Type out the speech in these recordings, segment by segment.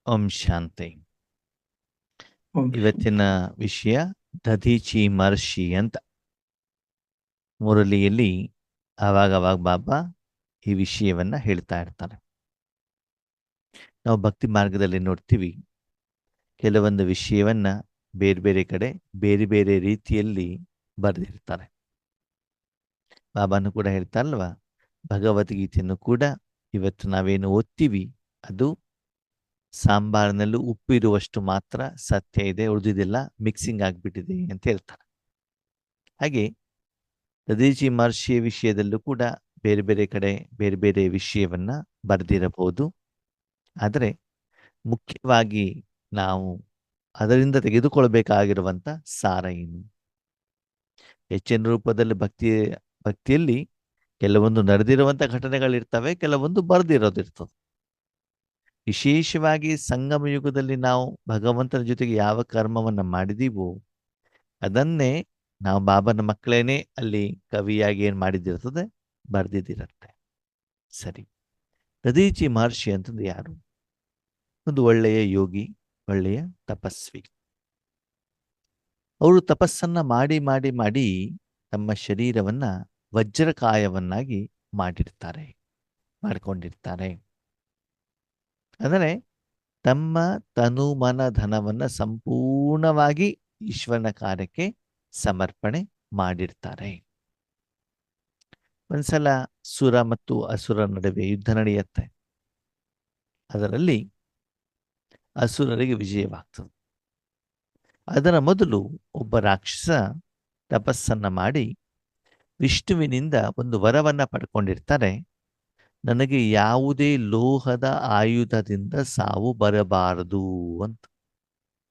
ಓಂ ಶಾಂತಿ. ಓಂ ಇವತ್ತಿನ ವಿಷಯ ದಧೀಚಿ ಮಹರ್ಷಿ ಅಂತ. ಮುರಳಿಯಲ್ಲಿ ಆವಾಗವಾಗ ಬಾಬಾ ಈ ವಿಷಯವನ್ನ ಹೇಳ್ತಾ ಇರ್ತಾರೆ. ನಾವು ಭಕ್ತಿ ಮಾರ್ಗದಲ್ಲಿ ನೋಡ್ತೀವಿ, ಕೆಲವೊಂದು ವಿಷಯವನ್ನ ಬೇರೆ ಬೇರೆ ಕಡೆ ಬೇರೆ ಬೇರೆ ರೀತಿಯಲ್ಲಿ ಬರೆದಿರ್ತಾರೆ. ಬಾಬಾನು ಕೂಡ ಹೇಳ್ತಾರಲ್ವಾ, ಭಗವದ್ಗೀತೆಯನ್ನು ಕೂಡ ಇವತ್ತು ನಾವೇನು ಓದ್ತೀವಿ ಅದು ಸಾಂಬಾರಿನಲ್ಲೂ ಉಪ್ಪು ಇರುವಷ್ಟು ಮಾತ್ರ ಸತ್ಯ ಇದೆ, ಉಳಿದಿದೆಲ್ಲ ಮಿಕ್ಸಿಂಗ್ ಆಗಿಬಿಟ್ಟಿದೆ ಅಂತ ಹೇಳ್ತಾರೆ. ಹಾಗೆ ದಧೀಚಿ ಮಹರ್ಷಿಯ ವಿಷಯದಲ್ಲೂ ಕೂಡ ಬೇರೆ ಬೇರೆ ಕಡೆ ಬೇರೆ ಬೇರೆ ವಿಷಯವನ್ನ ಬರೆದಿರಬಹುದು. ಆದರೆ ಮುಖ್ಯವಾಗಿ ನಾವು ಅದರಿಂದ ತೆಗೆದುಕೊಳ್ಬೇಕಾಗಿರುವಂಥ ಸಾರ ಏನು? ಹೆಚ್ಚಿನ ರೂಪದಲ್ಲಿ ಭಕ್ತಿಯಲ್ಲಿ ಕೆಲವೊಂದು ನಡೆದಿರುವಂಥ ಘಟನೆಗಳಿರ್ತವೆ, ಕೆಲವೊಂದು ಬರೆದಿರೋದಿರ್ತದೆ. ವಿಶೇಷವಾಗಿ ಸಂಗಮ ಯುಗದಲ್ಲಿ ನಾವು ಭಗವಂತನ ಜೊತೆಗೆ ಯಾವ ಕರ್ಮವನ್ನು ಮಾಡಿದೀವೋ ಅದನ್ನೇ ನಾವು ಬಾಬನ ಮಕ್ಕಳೇನೆ ಅಲ್ಲಿ ಕವಿಯಾಗಿ ಏನು ಮಾಡಿದಿರ್ತದೆ, ಬರೆದಿದ್ದಿರತ್ತೆ. ಸರಿ, ದಧೀಚಿ ಮಹರ್ಷಿ ಅಂತಂದು ಯಾರು? ಒಂದು ಒಳ್ಳೆಯ ಯೋಗಿ, ಒಳ್ಳೆಯ ತಪಸ್ವಿ. ಅವರು ತಪಸ್ಸನ್ನ ಮಾಡಿ ಮಾಡಿ ಮಾಡಿ ತಮ್ಮ ಶರೀರವನ್ನ ವಜ್ರಕಾಯವನ್ನಾಗಿ ಮಾಡಿಕೊಂಡಿರ್ತಾರೆ. ಅಂದರೆ ತಮ್ಮ ತನು ಮನ ಧನವನ್ನ ಸಂಪೂರ್ಣವಾಗಿ ಈಶ್ವರನ ಕಾರ್ಯಕ್ಕೆ ಸಮರ್ಪಣೆ ಮಾಡಿರ್ತಾರೆ. ಒಂದ್ಸಲ ಸುರ ಮತ್ತು ಅಸುರ ನಡುವೆ ಯುದ್ಧ ನಡೆಯುತ್ತೆ. ಅದರಲ್ಲಿ ಅಸುರರಿಗೆ ವಿಜಯವಾಗ್ತದೆ. ಅದರ ಮೊದಲು ಒಬ್ಬ ರಾಕ್ಷಸ ತಪಸ್ಸನ್ನ ಮಾಡಿ ವಿಷ್ಣುವಿನಿಂದ ಒಂದು ವರವನ್ನ ಪಡ್ಕೊಂಡಿರ್ತಾರೆ. ನನಗೆ ಯಾವುದೇ ಲೋಹದ ಆಯುಧದಿಂದ ಸಾವು ಬರಬಾರದು ಅಂತ.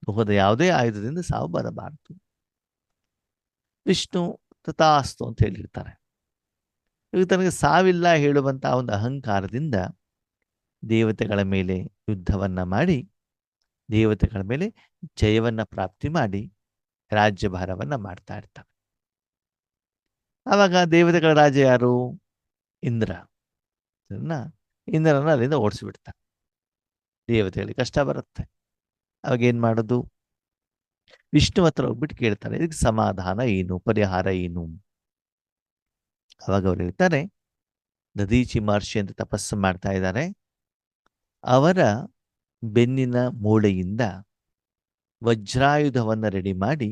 ಲೋಹದ ಯಾವುದೇ ಆಯುಧದಿಂದ ಸಾವು ಬರಬಾರದು. ವಿಷ್ಣು ತಥಾಸ್ತು ಅಂತ ಹೇಳಿರ್ತಾರೆ. ಈಗ ತನಗೆ ಸಾವಿಲ್ಲ ಹೇಳುವಂಥ ಒಂದು ಅಹಂಕಾರದಿಂದ ದೇವತೆಗಳ ಮೇಲೆ ಯುದ್ಧವನ್ನ ಮಾಡಿ ದೇವತೆಗಳ ಮೇಲೆ ಜಯವನ್ನ ಪ್ರಾಪ್ತಿ ಮಾಡಿ ರಾಜ್ಯಭಾರವನ್ನ ಮಾಡ್ತಾ ಇರ್ತಾರೆ. ಆವಾಗ ದೇವತೆಗಳ ರಾಜ ಯಾರು? ಇಂದ್ರ. ಇಂದ್ರನ ಅಲ್ಲಿಂದ ಓಡಿಸಿಬಿಡ್ತಾರೆ. ದೇವತೆಗಳಿಗೆ ಕಷ್ಟ ಬರುತ್ತೆ. ಅವಾಗ ಏನ್ ಮಾಡೋದು? ವಿಷ್ಣು ಹತ್ರ ಹೋಗ್ಬಿಟ್ಟು ಕೇಳ್ತಾರೆ, ಇದಕ್ಕೆ ಸಮಾಧಾನ ಏನು, ಪರಿಹಾರ ಏನು? ಅವಾಗ ಅವ್ರು ಹೇಳ್ತಾರೆ, ದಧೀಚಿ ಮಹರ್ಷಿ ಅಂತ ತಪಸ್ಸು ಮಾಡ್ತಾ ಇದ್ದಾರೆ. ಅವರ ಬೆನ್ನಿನ ಮೂಳೆಯಿಂದ ವಜ್ರಾಯುಧವನ್ನು ರೆಡಿ ಮಾಡಿ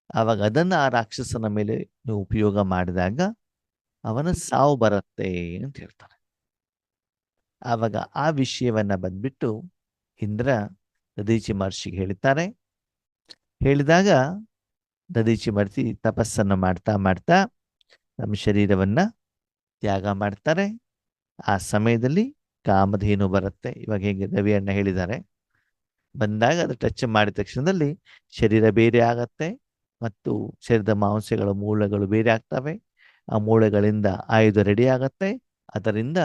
ಆವಾಗ ಅದನ್ನು ಆ ರಾಕ್ಷಸನ ಮೇಲೆ ನೀವು ಉಪಯೋಗ ಮಾಡಿದಾಗ ಅವನ ಸಾವು ಬರುತ್ತೆ ಅಂತ ಹೇಳ್ತಾರೆ. ಆವಾಗ ಆ ವಿಷಯವನ್ನ ಬಂದ್ಬಿಟ್ಟು ಇಂದ್ರ ದಧೀಚಿ ಮಹರ್ಷಿಗೆ ಹೇಳ್ತಾರೆ. ಹೇಳಿದಾಗ ದಧೀಚಿ ಮಹರ್ಷಿ ತಪಸ್ಸನ್ನು ಮಾಡ್ತಾ ಮಾಡ್ತಾ ನಮ್ಮ ಶರೀರವನ್ನ ತ್ಯಾಗ ಮಾಡ್ತಾರೆ. ಆ ಸಮಯದಲ್ಲಿ ಕಾಮಧೇನು ಬರುತ್ತೆ. ಇವಾಗ ಹೇಗೆ ರವಿಯಣ್ಣ ಹೇಳಿದ್ದಾರೆ, ಬಂದಾಗ ಅದು ಟಚ್ ಮಾಡಿದ ತಕ್ಷಣದಲ್ಲಿ ಶರೀರ ಬೇರೆ ಆಗತ್ತೆ ಮತ್ತು ಶರೀರದ ಮಾಂಸಗಳ ಮೂಳೆಗಳು ಬೇರೆ ಆಗ್ತವೆ. ಆ ಮೂಳೆಗಳಿಂದ ಆಯುಧ ರೆಡಿ ಆಗತ್ತೆ. ಅದರಿಂದ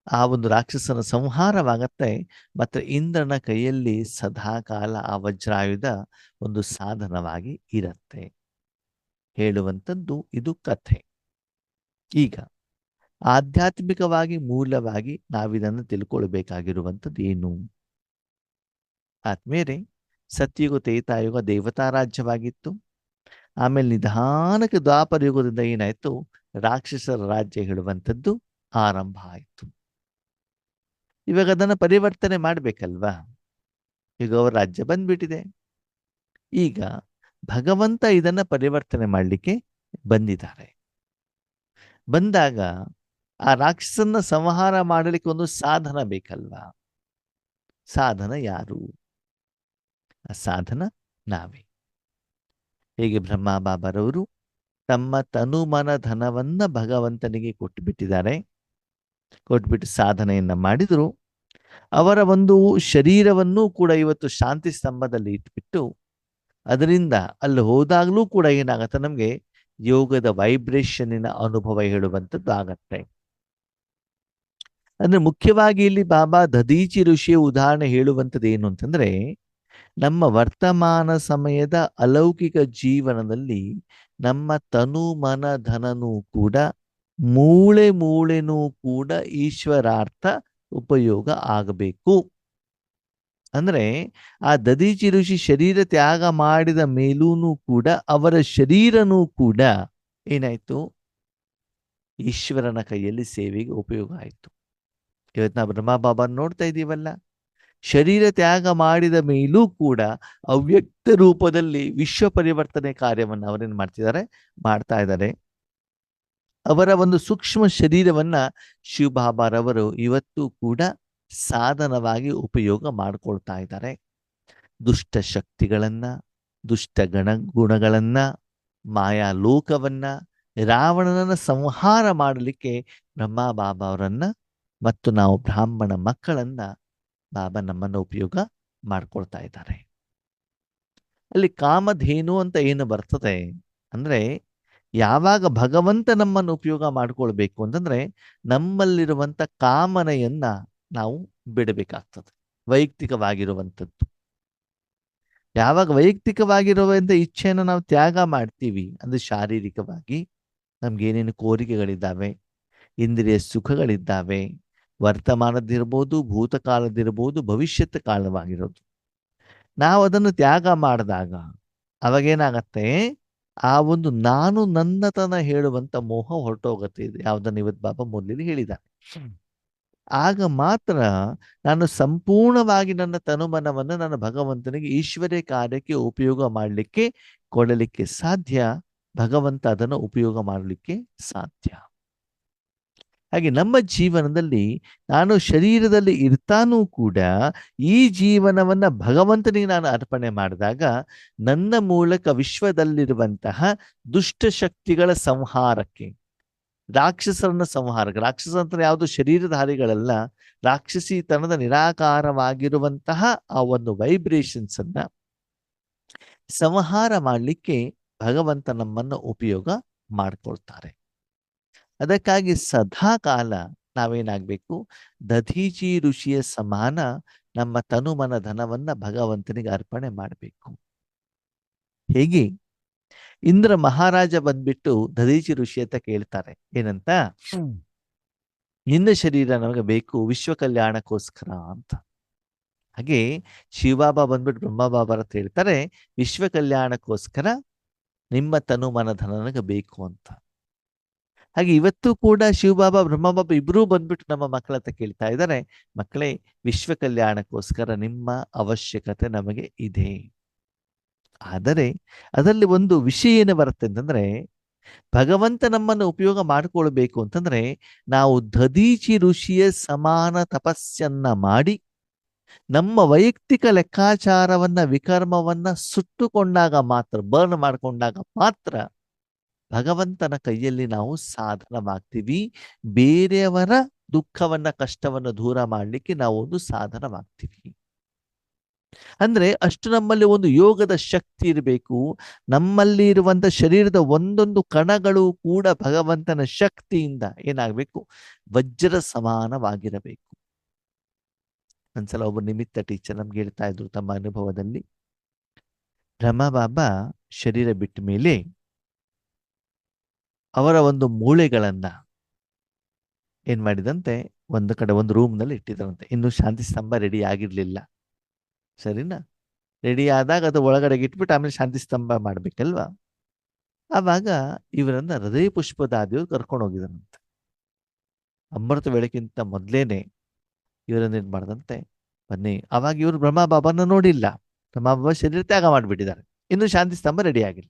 ಆ ಒಂದು ರಾಕ್ಷಸನ ಸಂಹಾರವಾಗತ್ತೆ. ಮತ್ತು ಇಂದ್ರನ ಕೈಯಲ್ಲಿ ಸದಾಕಾಲ ಆ ವಜ್ರಾಯುಧ ಒಂದು ಸಾಧನವಾಗಿ ಇರತ್ತೆ ಹೇಳುವಂಥದ್ದು ಇದು ಕಥೆ. ಈಗ ಆಧ್ಯಾತ್ಮಿಕವಾಗಿ ಮೂಲವಾಗಿ ನಾವಿದನ್ನು ತಿಳ್ಕೊಳ್ಬೇಕಾಗಿರುವಂಥದ್ದು ಏನು? ಆದ್ಮೇಲೆ ಸತ್ಯಯುಗ ತ್ರೇತಾಯುಗ ದೇವತಾ ರಾಜ್ಯವಾಗಿತ್ತು. ಆಮೇಲೆ ನಿಧಾನಕ್ಕೆ ದ್ವಾಪರ ಯುಗದಿಂದ ಏನಾಯ್ತು, ರಾಕ್ಷಸರ ರಾಜ್ಯ ಹೇಳುವಂಥದ್ದು ಆರಂಭ ಆಯಿತು. ಇವಾಗ ಅದನ್ನು ಪರಿವರ್ತನೆ ಮಾಡಬೇಕಲ್ವಾ? ಈಗ ಅವರ ರಾಜ್ಯ ಬಂದ್ಬಿಟ್ಟಿದೆ. ಈಗ ಭಗವಂತ ಇದನ್ನ ಪರಿವರ್ತನೆ ಮಾಡಲಿಕ್ಕೆ ಬಂದಿದ್ದಾರೆ. ಬಂದಾಗ ಆ ರಾಕ್ಷಸನ್ನ ಸಂಹಾರ ಮಾಡಲಿಕ್ಕೆ ಒಂದು ಸಾಧನ ಬೇಕಲ್ವಾ? ಸಾಧನ ಯಾರು? ಆ ಸಾಧನ ನಾವೇ. ಹೇಗೆ ಬ್ರಹ್ಮ ಬಾಬಾರವರು ತಮ್ಮ ತನುಮನ ಧನವನ್ನ ಭಗವಂತನಿಗೆ ಕೊಟ್ಟುಬಿಟ್ಟಿದ್ದಾರೆ, ಕೊಟ್ಬಿಟ್ಟು ಸಾಧನೆಯನ್ನ ಮಾಡಿದ್ರು. ಅವರ ಒಂದು ಶರೀರವನ್ನು ಕೂಡ ಇವತ್ತು ಶಾಂತಿ ಸ್ತಂಭದಲ್ಲಿ ಇಟ್ಬಿಟ್ಟು ಅದರಿಂದ ಅಲ್ಲಿ ಹೋದಾಗಲೂ ಕೂಡ ಏನಾಗತ್ತೆ, ನಮಗೆ ಯೋಗದ ವೈಬ್ರೇಷನ್ನಿನ ಅನುಭವ ಹೇಳುವಂಥದ್ದು ಆಗತ್ತೆ. ಅಂದ್ರೆ ಮುಖ್ಯವಾಗಿ ಇಲ್ಲಿ ಬಾಬಾ ದಧೀಚಿ ಋಷಿಯ ಉದಾಹರಣೆ ಹೇಳುವಂಥದ್ದು ಏನು ಅಂತಂದ್ರೆ, ನಮ್ಮ ವರ್ತಮಾನ ಸಮಯದ ಅಲೌಕಿಕ ಜೀವನದಲ್ಲಿ ನಮ್ಮ ತನು ಮನ ಧನನೂ ಕೂಡ ಮೂಳೆನೂ ಕೂಡ ಈಶ್ವರಾರ್ಥ ಉಪಯೋಗ ಆಗಬೇಕು. ಅಂದ್ರೆ ಆ ದದೀಚಿ ಋಷಿ ಶರೀರ ತ್ಯಾಗ ಮಾಡಿದ ಮೇಲೂ ಕೂಡ ಅವರ ಶರೀರನೂ ಕೂಡ ಏನಾಯ್ತು, ಈಶ್ವರನ ಕೈಯಲ್ಲಿ ಸೇವೆಗೆ ಉಪಯೋಗ ಆಯಿತು. ಇವತ್ತು ನಾವು ಬ್ರಹ್ಮ ಬಾಬಾ ನೋಡ್ತಾ ಇದ್ದೀವಲ್ಲ, ಶರೀರ ತ್ಯಾಗ ಮಾಡಿದ ಮೇಲೂ ಕೂಡ ಅವ್ಯಕ್ತ ರೂಪದಲ್ಲಿ ವಿಶ್ವ ಪರಿವರ್ತನೆ ಕಾರ್ಯವನ್ನು ಅವರೇನು ಮಾಡ್ತಾ ಇದ್ದಾರೆ. ಅವರ ಒಂದು ಸೂಕ್ಷ್ಮ ಶರೀರವನ್ನ ಶಿವಬಾಬಾರವರು ಇವತ್ತು ಕೂಡ ಸಾಧನವಾಗಿ ಉಪಯೋಗ ಮಾಡಿಕೊಳ್ತಾ ಇದ್ದಾರೆ. ದುಷ್ಟ ಶಕ್ತಿಗಳನ್ನ, ದುಷ್ಟ ಗುಣಗಳನ್ನ, ಮಾಯಾ ಲೋಕವನ್ನ, ರಾವಣನನ್ನ ಸಂಹಾರ ಮಾಡಲಿಕ್ಕೆ ಬ್ರಹ್ಮ ಬಾಬಾ ಅವರನ್ನ ಮತ್ತು ನಾವು ಬ್ರಾಹ್ಮಣ ಮಕ್ಕಳನ್ನ ಬಾಬಾ ನಮ್ಮನ್ನು ಉಪಯೋಗ ಮಾಡ್ಕೊಳ್ತಾ ಇದ್ದಾರೆ. ಅಲ್ಲಿ ಕಾಮಧೇನು ಅಂತ ಏನು ಬರ್ತದೆ ಅಂದ್ರೆ, ಯಾವಾಗ ಭಗವಂತ ನಮ್ಮನ್ನು ಉಪಯೋಗ ಮಾಡ್ಕೊಳ್ಬೇಕು ಅಂತಂದ್ರೆ ನಮ್ಮಲ್ಲಿರುವಂತ ಕಾಮನೆಯನ್ನ ನಾವು ಬಿಡಬೇಕಾಗ್ತದೆ. ವೈಯಕ್ತಿಕವಾಗಿರುವಂಥದ್ದು. ಯಾವಾಗ ವೈಯಕ್ತಿಕವಾಗಿರುವಂಥ ಇಚ್ಛೆಯನ್ನು ನಾವು ತ್ಯಾಗ ಮಾಡ್ತೀವಿ ಅಂದ್ರೆ, ಶಾರೀರಿಕವಾಗಿ ನಮ್ಗೇನೇನು ಕೋರಿಕೆಗಳಿದ್ದಾವೆ, ಇಂದ್ರಿಯ ಸುಖಗಳಿದ್ದಾವೆ, ವರ್ತಮಾನದಿರ್ಬೋದು, ಭೂತಕಾಲದಿರ್ಬೋದು, ಭವಿಷ್ಯತ್ ಕಾಲವಾಗಿರೋದು, ನಾವು ಅದನ್ನು ತ್ಯಾಗ ಮಾಡಿದಾಗ ಅವಾಗೇನಾಗತ್ತೆ, ಆ ಒಂದು ನಾನು ನನ್ನತನ ಹೇಳುವಂತ ಮೋಹ ಹೊರಟೋಗತ್ತೆ. ಇದು ಯಾವುದನ್ನು ಇವತ್ತು ಬಾಬಾ ಮೊದಲೇ ಹೇಳಿದ್ದಾರೆ. ಆಗ ಮಾತ್ರ ನಾನು ಸಂಪೂರ್ಣವಾಗಿ ನನ್ನ ತನುಮನವನ್ನು ನನ್ನ ಭಗವಂತನಿಗೆ ಈಶ್ವರ್ಯ ಕಾರ್ಯಕ್ಕೆ ಉಪಯೋಗ ಮಾಡಲಿಕ್ಕೆ ಕೊಡಲಿಕ್ಕೆ ಸಾಧ್ಯ. ಭಗವಂತ ಅದನ್ನು ಉಪಯೋಗ ಮಾಡಲಿಕ್ಕೆ ಸಾಧ್ಯ. ಹಾಗೆ ನಮ್ಮ ಜೀವನದಲ್ಲಿ ನಾನು ಶರೀರದಲ್ಲಿ ಇರ್ತಾನೂ ಕೂಡ ಈ ಜೀವನವನ್ನ ಭಗವಂತನಿಗೆ ನಾನು ಅರ್ಪಣೆ ಮಾಡಿದಾಗ ನನ್ನ ಮೂಲಕ ವಿಶ್ವದಲ್ಲಿರುವಂತಹ ದುಷ್ಟ ಶಕ್ತಿಗಳ ಸಂಹಾರಕ್ಕೆ, ರಾಕ್ಷಸರನ್ನ ಸಂಹಾರಕ್ಕೆ, ರಾಕ್ಷಸ ಅಂತ ಯಾವುದು ಶರೀರಧಾರಿಗಳಲ್ಲ, ರಾಕ್ಷಸಿತನದ ನಿರಾಕಾರವಾಗಿರುವಂತಹ ಆ ಒಂದು ವೈಬ್ರೇಷನ್ಸ್ ಅನ್ನ ಸಂಹಾರ ಮಾಡಲಿಕ್ಕೆ ಭಗವಂತ ನಮ್ಮನ್ನು ಉಪಯೋಗ ಮಾಡ್ಕೊಳ್ತಾರೆ. ಅದಕ್ಕಾಗಿ ಸದಾ ಕಾಲ ನಾವೇನಾಗಬೇಕು, ದಧೀಚಿ ಋಷಿಯ ಸಮಾನ ನಮ್ಮ ತನುಮನ ಧನವನ್ನ ಭಗವಂತನಿಗೆ ಅರ್ಪಣೆ ಮಾಡಬೇಕು. ಹೇಗೆ ಇಂದ್ರ ಮಹಾರಾಜ ಬಂದ್ಬಿಟ್ಟು ದಧೀಚಿ ಋಷಿ ಅಂತ ಕೇಳ್ತಾರೆ, ಏನಂತ, ನಿನ್ನ ಶರೀರ ನಮಗೆ ಬೇಕು ವಿಶ್ವ ಕಲ್ಯಾಣಕ್ಕೋಸ್ಕರ ಅಂತ. ಹಾಗೆ ಶಿವಬಾಬಾ ಬಂದ್ಬಿಟ್ಟು ಬ್ರಹ್ಮಬಾಬಾ ಅಂತ ಹೇಳ್ತಾರೆ, ವಿಶ್ವ ಕಲ್ಯಾಣಕ್ಕೋಸ್ಕರ ನಿಮ್ಮ ತನುಮನ ಧನ ನನಗೆ ಬೇಕು ಅಂತ. ಹಾಗೆ ಇವತ್ತು ಕೂಡ ಶಿವಬಾಬಾ ಬ್ರಹ್ಮಬಾಬಾ ಇಬ್ಬರೂ ಬಂದ್ಬಿಟ್ಟು ನಮ್ಮ ಮಕ್ಕಳ ಹತ್ರ ಕೇಳ್ತಾ ಇದ್ದಾರೆ, ಮಕ್ಕಳೇ ವಿಶ್ವ ಕಲ್ಯಾಣಕ್ಕೋಸ್ಕರ ನಿಮ್ಮ ಅವಶ್ಯಕತೆ ನಮಗೆ ಇದೆ. ಆದರೆ ಅದರಲ್ಲಿ ಒಂದು ವಿಷಯ ಏನು ಬರುತ್ತೆ ಅಂತಂದ್ರೆ, ಭಗವಂತ ನಮ್ಮನ್ನು ಉಪಯೋಗ ಮಾಡಿಕೊಳ್ಬೇಕು ಅಂತಂದ್ರೆ ನಾವು ದಧೀಚಿ ಋಷಿಯ ಸಮಾನ ತಪಸ್ಸನ್ನ ಮಾಡಿ ನಮ್ಮ ವೈಯಕ್ತಿಕ ಲೆಕ್ಕಾಚಾರವನ್ನ, ವಿಕರ್ಮವನ್ನ ಸುಟ್ಟುಕೊಂಡಾಗ ಮಾತ್ರ, ಬರ್ನ್ ಮಾಡಿಕೊಂಡಾಗ ಮಾತ್ರ ಭಗವಂತನ ಕೈಯಲ್ಲಿ ನಾವು ಸಾಧನವಾಗ್ತೀವಿ. ಬೇರೆಯವರ ದುಃಖವನ್ನ, ಕಷ್ಟವನ್ನ ದೂರ ಮಾಡಲಿಕ್ಕೆ ನಾವು ಒಂದು ಸಾಧನವಾಗ್ತೀವಿ. ಅಂದ್ರೆ ಅಷ್ಟು ನಮ್ಮಲ್ಲಿ ಒಂದು ಯೋಗದ ಶಕ್ತಿ ಇರಬೇಕು. ನಮ್ಮಲ್ಲಿ ಇರುವಂತ ಶರೀರದ ಒಂದೊಂದು ಕಣಗಳು ಕೂಡ ಭಗವಂತನ ಶಕ್ತಿಯಿಂದ ಏನಾಗಬೇಕು, ವಜ್ರ ಸಮಾನವಾಗಿರಬೇಕು. ಒಂದ್ಸಲ ಒಬ್ಬ ನಿಮಿತ್ತ ಟೀಚರ್ ನಮ್ಗೆ ಹೇಳ್ತಾ ಇದ್ರು ತಮ್ಮ ಅನುಭವದಲ್ಲಿ, ಬ್ರಹ್ಮ ಬಾಬಾ ಶರೀರ ಬಿಟ್ಟ ಮೇಲೆ ಅವರ ಒಂದು ಮೂಳೆಗಳನ್ನ ಏನ್ ಮಾಡಿದಂತೆ ಒಂದು ಕಡೆ ಒಂದು ರೂಮ್ನಲ್ಲಿ ಇಟ್ಟಿದ್ರಂತೆ. ಇನ್ನು ಶಾಂತಿ ಸ್ತಂಭ ರೆಡಿ ಆಗಿರ್ಲಿಲ್ಲ, ಸರಿನಾ? ರೆಡಿ ಆದಾಗ ಅದು ಒಳಗಡೆಗೆ ಇಟ್ಬಿಟ್ಟು ಆಮೇಲೆ ಶಾಂತಿ ಸ್ತಂಭ ಮಾಡ್ಬೇಕಲ್ವಾ? ಆವಾಗ ಇವರನ್ನ ಹೃದಯ ಪುಷ್ಪದಾದಿಯವರು ಕರ್ಕೊಂಡು ಹೋಗಿದರಂತೆ. ಅಮೃತ ವೇಳೆಗಿಂತ ಮೊದಲೇನೆ ಇವರನ್ನ ಏನ್ ಮಾಡ್ದಂತೆ, ಬನ್ನಿ. ಅವಾಗ ಇವರು ಬ್ರಹ್ಮ ಬಾಬಾನ ನೋಡಿಲ್ಲ, ಬ್ರಹ್ಮ ಬಾಬಾ ಶರೀರ ತ್ಯಾಗ ಮಾಡಿಬಿಟ್ಟಿದ್ದಾರೆ, ಇನ್ನು ಶಾಂತಿ ಸ್ತಂಭ ರೆಡಿ ಆಗಿಲ್ಲ.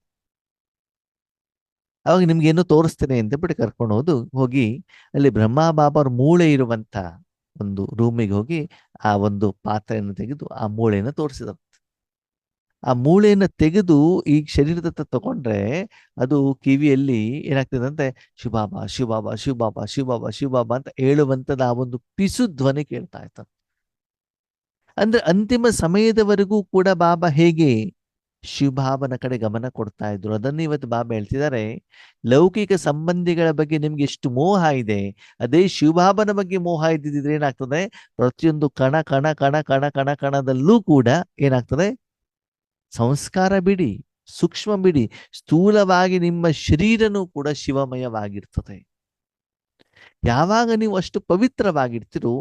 ಅವಾಗ ನಿಮ್ಗೆ ಏನೋ ತೋರಿಸ್ತೇನೆ ಅಂತ ಬಿಟ್ಟು ಕರ್ಕೊಂಡು ಹೋಗಿ ಅಲ್ಲಿ ಬ್ರಹ್ಮ ಬಾಬಾ ಅವ್ರ ಮೂಳೆ ಇರುವಂತ ಒಂದು ರೂಮಿಗೆ ಹೋಗಿ ಆ ಒಂದು ಪಾತ್ರೆಯನ್ನು ತೆಗೆದು ಆ ಮೂಳೆಯನ್ನು ತೋರಿಸಿದ. ಆ ಮೂಳೆಯನ್ನು ತೆಗೆದು ಈ ಶರೀರದ ತಗೊಂಡ್ರೆ ಅದು ಕಿವಿಯಲ್ಲಿ ಏನಾಗ್ತದಂತೆ, ಶಿವಬಾಬಾ ಶಿವಬಾಬಾ ಶಿವಬಾಬಾ ಶಿವಬಾಬಾ ಶಿವಬಾಬಾ ಅಂತ ಹೇಳುವಂತದ ಆ ಒಂದು ಪಿಸು ಧ್ವನಿ ಕೇಳ್ತಾ ಇರ್ತದೆ. ಅಂದ್ರೆ ಅಂತಿಮ ಸಮಯದವರೆಗೂ ಕೂಡ ಬಾಬಾ ಹೇಗೆ ಶಿವಬಾಬನ ಕಡೆ ಗಮನ ಕೊಡ್ತಾ ಇದ್ರು. ಅದನ್ನು ಇವತ್ತು ಬಾಬಾ ಹೇಳ್ತಿದ್ದಾರೆ, ಲೌಕಿಕ ಸಂಬಂಧಿಗಳ ಬಗ್ಗೆ ನಿಮ್ಗೆ ಎಷ್ಟು ಮೋಹ ಇದೆ, ಅದೇ ಶಿವಬಾಬನ ಬಗ್ಗೆ ಮೋಹ ಇದ್ದಿದ್ರೆ ಏನಾಗ್ತದೆ, ಪ್ರತಿಯೊಂದು ಕಣ ಕಣ ಕಣ ಕಣ ಕಣ ಕಣದಲ್ಲೂ ಕೂಡ ಏನಾಗ್ತದೆ, ಸಂಸ್ಕಾರ ಬಿಡಿ, ಸೂಕ್ಷ್ಮ ಬಿಡಿ, ಸ್ಥೂಲವಾಗಿ ನಿಮ್ಮ ಶರೀರನೂ ಕೂಡ ಶಿವಮಯವಾಗಿರ್ತದೆ. ಯಾವಾಗ ನೀವು ಅಷ್ಟು ಪವಿತ್ರವಾಗಿರ್ತೀರೋ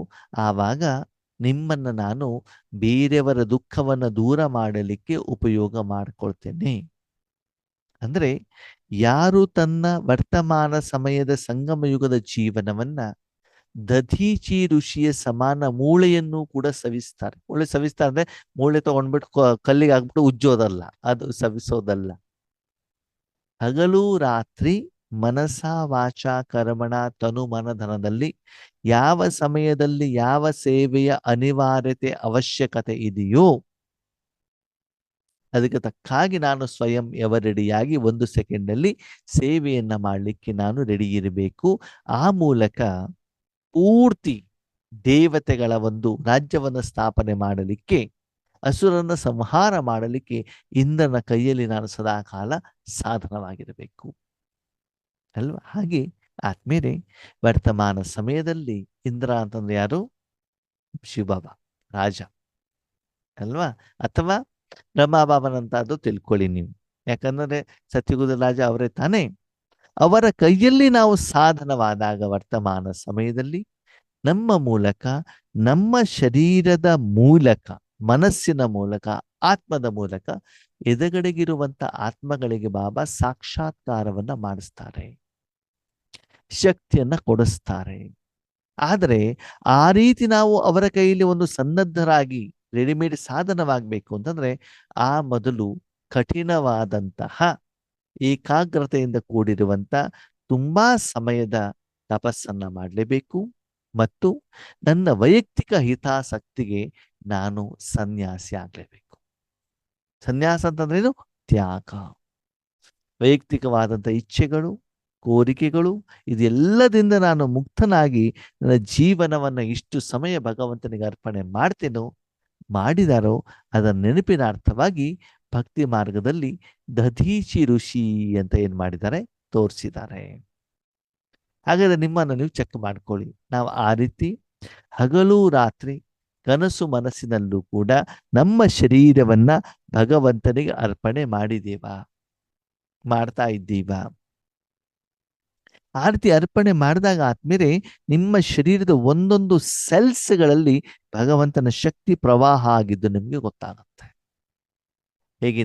ಆವಾಗ ನಿಮ್ಮನ್ನು ನಾನು ಬೇರೆಯವರ ದುಃಖವನ್ನು ದೂರ ಮಾಡಲಿಕ್ಕೆ ಉಪಯೋಗ ಮಾಡಿಕೊಳ್ತೇನೆ. ಅಂದರೆ ಯಾರು ತನ್ನ ವರ್ತಮಾನ ಸಮಯದ ಸಂಗಮ ಯುಗದ ಜೀವನವನ್ನ ದಧೀಚಿ ಋಷಿಯ ಸಮಾನ ಮೂಳೆಯನ್ನು ಕೂಡ ಸವಿಸ್ತಾರೆ. ಮೂಳೆ ಸವಿಸ್ತಾರೆ ಅಂದ್ರೆ ಮೂಳೆ ತಗೊಂಡ್ಬಿಟ್ಟು ಕಲ್ಲಿಗೆ ಹಾಕ್ಬಿಟ್ಟು ಉಜ್ಜೋದಲ್ಲ, ಅದು ಸವಿಸೋದಲ್ಲ. ಹಗಲು ರಾತ್ರಿ ಮನಸ ವಾಚ ಕರ್ಮಣ ತನು ಮನಧನದಲ್ಲಿ ಯಾವ ಸಮಯದಲ್ಲಿ ಯಾವ ಸೇವೆಯ ಅನಿವಾರ್ಯತೆ ಅವಶ್ಯಕತೆ ಇದೆಯೋ ಅದಕ್ಕೆ ತಕ್ಕಾಗಿ ನಾನು ಸ್ವಯಂ ರೆಡಿಯಾಗಿ 1 ಸೆಕೆಂಡಲ್ಲಿ ಸೇವೆಯನ್ನ ಮಾಡಲಿಕ್ಕೆ ನಾನು ರೆಡಿ ಇರಬೇಕು. ಆ ಮೂಲಕ ಪೂರ್ತಿ ದೇವತೆಗಳ ಒಂದು ರಾಜ್ಯವನ್ನು ಸ್ಥಾಪನೆ ಮಾಡಲಿಕ್ಕೆ, ಅಸುರನ ಸಂಹಾರ ಮಾಡಲಿಕ್ಕೆ ಇಂದ್ರನ ಕೈಯಲ್ಲಿ ನಾನು ಸದಾಕಾಲ ಸಾಧನವಾಗಿರಬೇಕು ಅಲ್ವಾ. ಹಾಗೆ ಆದ್ಮೇಲೆ ವರ್ತಮಾನ ಸಮಯದಲ್ಲಿ ಇಂದ್ರ ಅಂತಂದ್ರೆ ಯಾರು? ಶಿವಬಾಬಾ ರಾಜ ಅಲ್ವಾ, ಅಥವಾ ರಮಾಬಾಬನಂತದ್ದು ತಿಳ್ಕೊಳ್ಳಿ ನೀವು. ಯಾಕಂದ್ರೆ ಸತ್ಯಗುದ ರಾಜ ಅವರೇ ತಾನೇ. ಅವರ ಕೈಯಲ್ಲಿ ನಾವು ಸಾಧನವಾದಾಗ ವರ್ತಮಾನ ಸಮಯದಲ್ಲಿ ನಮ್ಮ ಮೂಲಕ, ನಮ್ಮ ಶರೀರದ ಮೂಲಕ, ಮನಸ್ಸಿನ ಮೂಲಕ, ಆತ್ಮದ ಮೂಲಕ ಎದುರುಗಡೆಗಿರುವಂತ ಆತ್ಮಗಳಿಗೆ ಬಾಬಾ ಸಾಕ್ಷಾತ್ಕಾರವನ್ನ ಮಾಡಿಸ್ತಾರೆ, ಶಕ್ತಿಯನ್ನ ಕೊಡಿಸ್ತಾರೆ. ಆದರೆ ಆ ರೀತಿ ನಾವು ಅವರ ಕೈಯಲ್ಲಿ ಒಂದು ಸನ್ನದ್ಧರಾಗಿ ರೆಡಿಮೇಡ್ ಸಾಧನವಾಗಬೇಕು ಅಂತಂದ್ರೆ ಆ ಮೊದಲು ಕಠಿಣವಾದಂತಹ ಏಕಾಗ್ರತೆಯಿಂದ ಕೂಡಿರುವಂತ ತುಂಬಾ ಸಮಯದ ತಪಸ್ಸನ್ನ ಮಾಡಲೇಬೇಕು. ಮತ್ತು ನನ್ನ ವೈಯಕ್ತಿಕ ಹಿತಾಸಕ್ತಿಗೆ ನಾನು ಸನ್ಯಾಸಿ ಆಗಲೇಬೇಕು. ಸನ್ಯಾಸ ಅಂತಂದ್ರೇನು? ತ್ಯಾಗ. ವೈಯಕ್ತಿಕವಾದಂಥ ಇಚ್ಛೆಗಳು, ಕೋರಿಕೆಗಳು, ಇದೆಲ್ಲದಿಂದ ನಾನು ಮುಕ್ತನಾಗಿ ನನ್ನ ಜೀವನವನ್ನು ಇಷ್ಟು ಸಮಯ ಭಗವಂತನಿಗೆ ಅರ್ಪಣೆ ಮಾಡಿದಾರೋ ಅದರ ನೆನಪಿನ ಅರ್ಥವಾಗಿ ಭಕ್ತಿ ಮಾರ್ಗದಲ್ಲಿ ದಧೀಚಿ ಋಷಿ ಅಂತ ಏನ್ ಮಾಡಿದ್ದಾರೆ, ತೋರಿಸಿದ್ದಾರೆ. ಹಾಗಾದ್ರೆ ನಿಮ್ಮನ್ನು ನೀವು ಚೆಕ್ ಮಾಡ್ಕೊಳ್ಳಿ. ನಾವು ಆ ರೀತಿ ಹಗಲು ರಾತ್ರಿ ಕನಸು ಮನಸ್ಸಿನಲ್ಲೂ ಕೂಡ ನಮ್ಮ ಶರೀರವನ್ನ ಭಗವಂತನಿಗೆ ಅರ್ಪಣೆ ಮಾಡಿದೇವಾ, ಮಾಡ್ತಾ ಇದ್ದೀವಾ? ಆ ರೀತಿ ಅರ್ಪಣೆ ಮಾಡಿದಾಗ ಆದ್ಮೇಲೆ ನಿಮ್ಮ ಶರೀರದ ಒಂದೊಂದು ಸೆಲ್ಸ್ಗಳಲ್ಲಿ ಭಗವಂತನ ಶಕ್ತಿ ಪ್ರವಾಹ ಆಗಿದ್ದು ನಿಮ್ಗೆ ಗೊತ್ತಾಗುತ್ತೆ. ಹೇಗೆ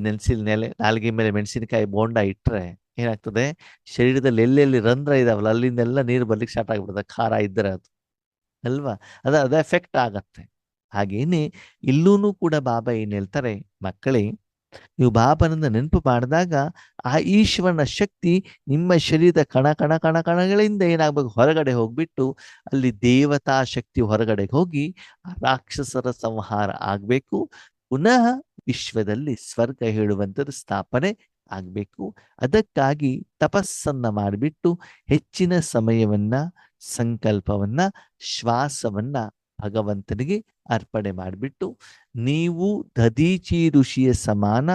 ನಾಲಿಗೆ ಮೇಲೆ ಮೆಣಸಿನಕಾಯಿ ಬೋಂಡ ಇಟ್ಟರೆ ಏನಾಗ್ತದೆ, ಶರೀರದಲ್ಲಿ ಎಲ್ಲೆಲ್ಲಿ ರಂಧ್ರ ಇದಾವಲ್ಲ ಅಲ್ಲಿಂದೆಲ್ಲ ನೀರು ಬರ್ಲಿಕ್ಕೆ ಸ್ಟಾರ್ಟ್ ಆಗ್ಬಿಡುತ್ತೆ, ಖಾರ ಇದ್ದರೆ ಅದು ಅಲ್ವಾ, ಅದು ಎಫೆಕ್ಟ್ ಆಗತ್ತೆ. ಹಾಗೇನೆ ಇಲ್ಲೂ ಕೂಡ ಬಾಬಾ ಏನ್ ಹೇಳ್ತಾರೆ, ಮಕ್ಕಳೇ ನೀವು ಬಾಬನನ್ನ ನೆನಪು ಮಾಡಿದಾಗ ಆ ಈಶ್ವರನ ಶಕ್ತಿ ನಿಮ್ಮ ಶರೀರದ ಕಣಗಳಿಂದ ಏನಾಗಬೇಕು, ಹೊರಗಡೆ ಹೋಗ್ಬಿಟ್ಟು ಅಲ್ಲಿ ದೇವತಾ ಶಕ್ತಿ ಹೊರಗಡೆಗೆ ಹೋಗಿ ಆ ರಾಕ್ಷಸರ ಸಂಹಾರ ಆಗಬೇಕು. ಪುನಃ ವಿಶ್ವದಲ್ಲಿ ಸ್ವರ್ಗ ಹೇಳುವಂಥದ್ದು ಸ್ಥಾಪನೆ ಆಗಬೇಕು. ಅದಕ್ಕಾಗಿ ತಪಸ್ಸನ್ನ ಮಾಡಿಬಿಟ್ಟು ಹೆಚ್ಚಿನ ಸಮಯವನ್ನ, ಸಂಕಲ್ಪವನ್ನ, ಶ್ವಾಸವನ್ನ ಭಗವಂತನಿಗೆ ಅರ್ಪಣೆ ಮಾಡಿಬಿಟ್ಟು ನೀವು ದಧೀಚಿ ಋಷಿಯ ಸಮಾನ